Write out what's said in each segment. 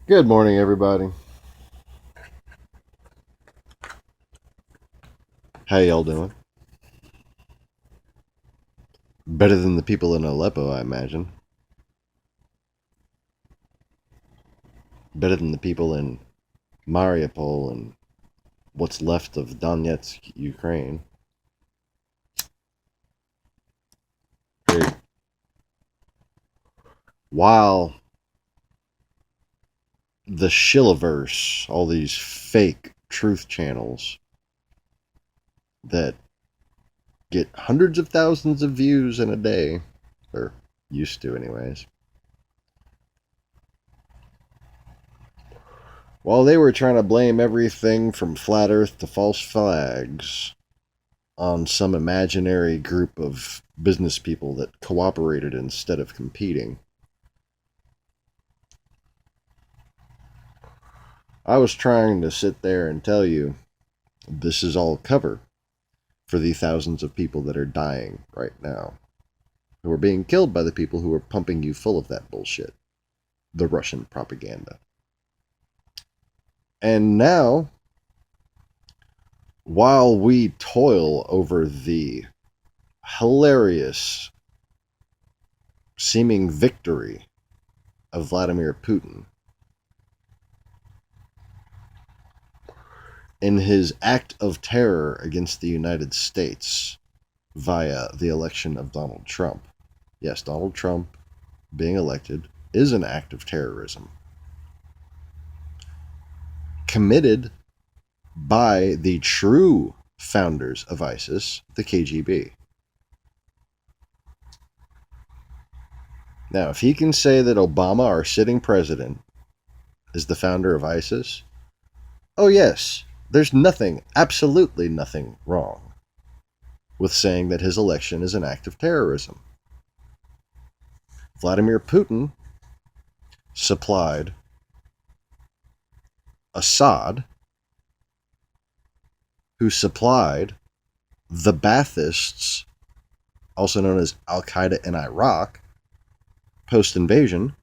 Good morning, everybody. How y'all doing? Better than the people in Aleppo, I imagine. Better than the people in Mariupol and what's left of Donetsk, Ukraine. Great. While the Shilliverse, all these fake truth channels that get hundreds of thousands of views in a day, or used to, anyways, while they were trying to blame everything from flat earth to false flags on some imaginary group of business people that cooperated instead of competing, I was trying to sit there and tell you this is all cover for the thousands of people that are dying right now, who are being killed by the people who are pumping you full of that bullshit, the Russian propaganda. And now, while we toil over the hilarious seeming victory of Vladimir Putin in his act of terror against the United States via the election of Donald Trump. Yes, Donald Trump being elected is an act of terrorism committed by the true founders of ISIS, the KGB. Now, if he can say that Obama, our sitting president, is the founder of ISIS, oh yes, there's nothing, absolutely nothing wrong with saying that his election is an act of terrorism. Vladimir Putin supplied Assad, who supplied the Baathists, also known as Al Qaeda in Iraq, post invasion,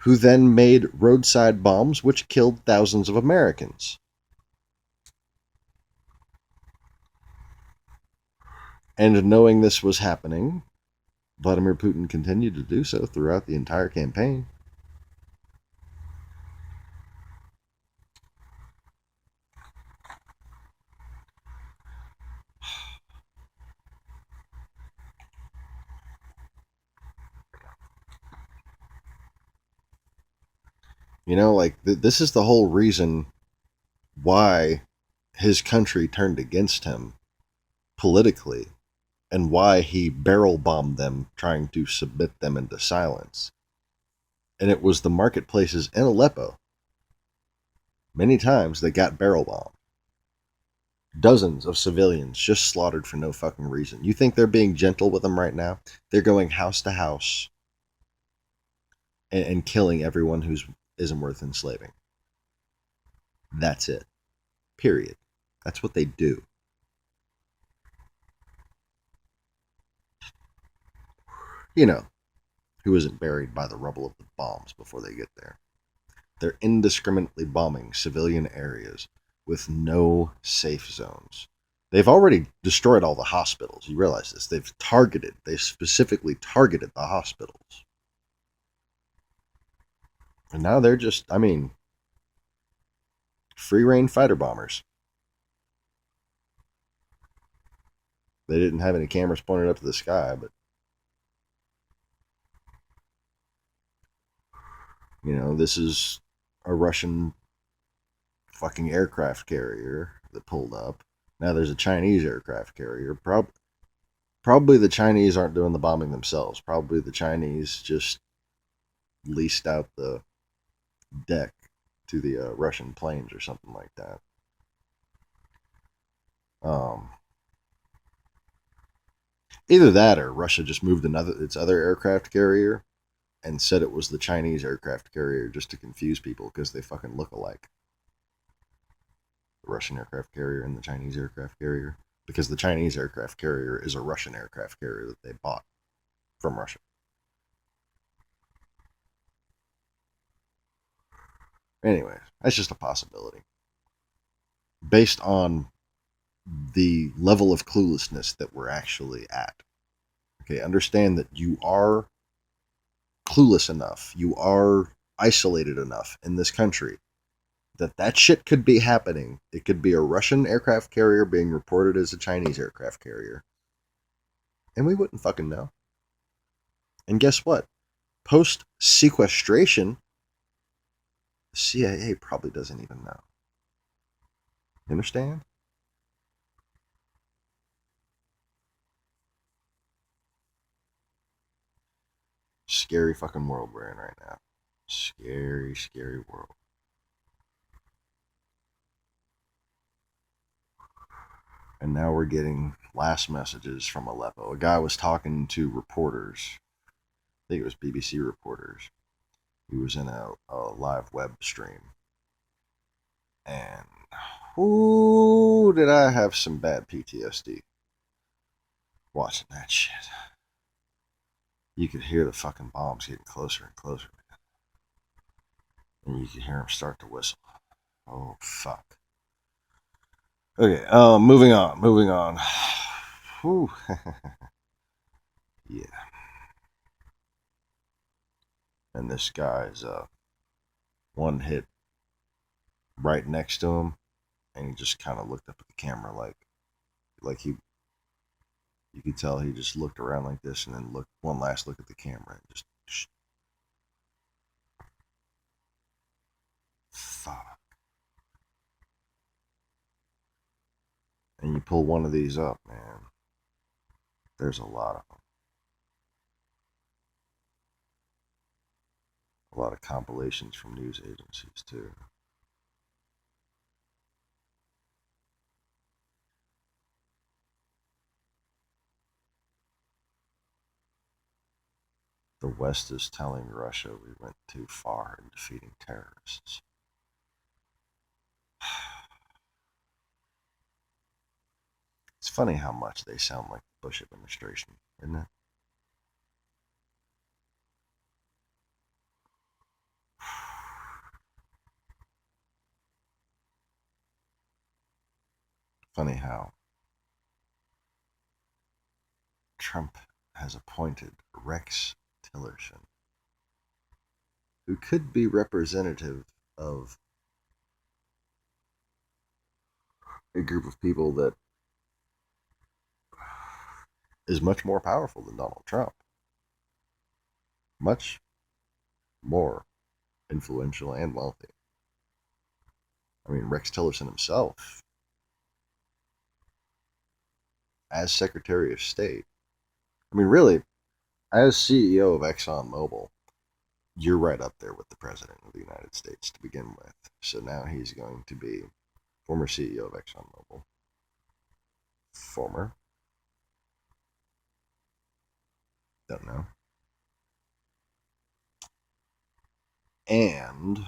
who then made roadside bombs which killed thousands of Americans. And knowing this was happening, Vladimir Putin continued to do so throughout the entire campaign. You know, like, this is the whole reason why his country turned against him politically and why he barrel bombed them, trying to submit them into silence. And it was the marketplaces in Aleppo, many times, that got barrel bombed. Dozens of civilians just slaughtered for no fucking reason. You think they're being gentle with them right now? They're going house to house and killing everyone who isn't worth enslaving. That's it. Period. That's what they do. You know, who isn't buried by the rubble of the bombs before they get there? They're indiscriminately bombing civilian areas with no safe zones. They've already destroyed all the hospitals. You realize this. They specifically targeted the hospitals. And now they're just, free reign fighter bombers. They didn't have any cameras pointed up to the sky, but this is a Russian fucking aircraft carrier that pulled up. Now there's a Chinese aircraft carrier. Probably the Chinese aren't doing the bombing themselves. Probably the Chinese just leased out the deck to the Russian planes or something like that. Either that or Russia just moved its other aircraft carrier and said it was the Chinese aircraft carrier just to confuse people because they fucking look alike. The Russian aircraft carrier and the Chinese aircraft carrier. Because the Chinese aircraft carrier is a Russian aircraft carrier that they bought from Russia. Anyway, that's just a possibility based on the level of cluelessness that we're actually at. Okay, understand that you are clueless enough, you are isolated enough in this country that that shit could be happening. It could be a Russian aircraft carrier being reported as a Chinese aircraft carrier, and we wouldn't fucking know. And guess what? Post sequestration, the CIA probably doesn't even know. You understand? Scary fucking world we're in right now. Scary, scary world. And now we're getting last messages from Aleppo. A guy was talking to reporters. I think it was BBC reporters. He was in a live web stream. And ooh, did I have some bad PTSD watching that shit. You could hear the fucking bombs getting closer and closer. And you could hear them start to whistle. Oh, fuck. Okay, moving on. Whew. Yeah. And this guy's one hit right next to him, and he just kind of looked up at the camera like he, you could tell he just looked around like this and then looked one last look at the camera and just fuck. And you pull one of these up, man. There's a lot of them. A lot of compilations from news agencies too. The West is telling Russia we went too far in defeating terrorists. It's funny how much they sound like the Bush administration, isn't it? Funny how Trump has appointed Rex Tillerson, who could be representative of a group of people that is much more powerful than Donald Trump. Much more influential and wealthy. I mean, Rex Tillerson himself, as Secretary of State, I mean, really, as CEO of ExxonMobil, you're right up there with the President of the United States to begin with. So now he's going to be former CEO of ExxonMobil. Former. Don't know. And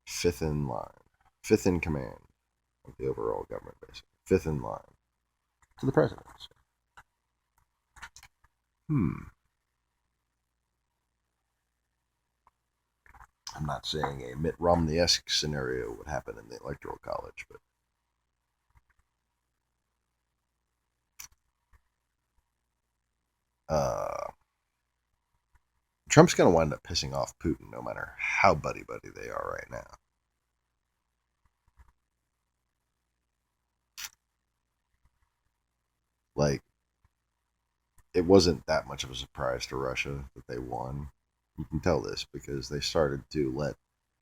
fifth in line. Fifth in command of the overall government, basically. Fifth in line to the presidency. I'm not saying a Mitt Romney-esque scenario would happen in the Electoral College, but Trump's going to wind up pissing off Putin no matter how buddy-buddy they are right now. Like, it wasn't that much of a surprise to Russia that they won. You can tell this because they started to let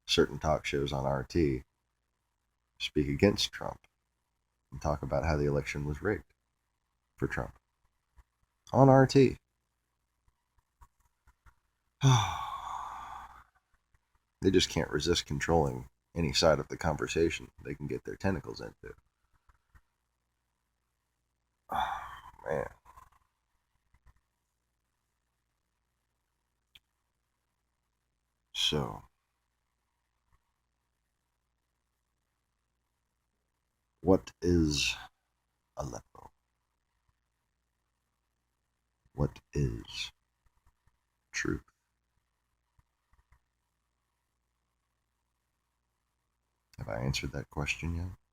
certain talk shows on RT speak against Trump and talk about how the election was rigged for Trump on RT. They just can't resist controlling any side of the conversation they can get their tentacles into. Oh, man. So, what is Aleppo? What is truth? I answered that question yet?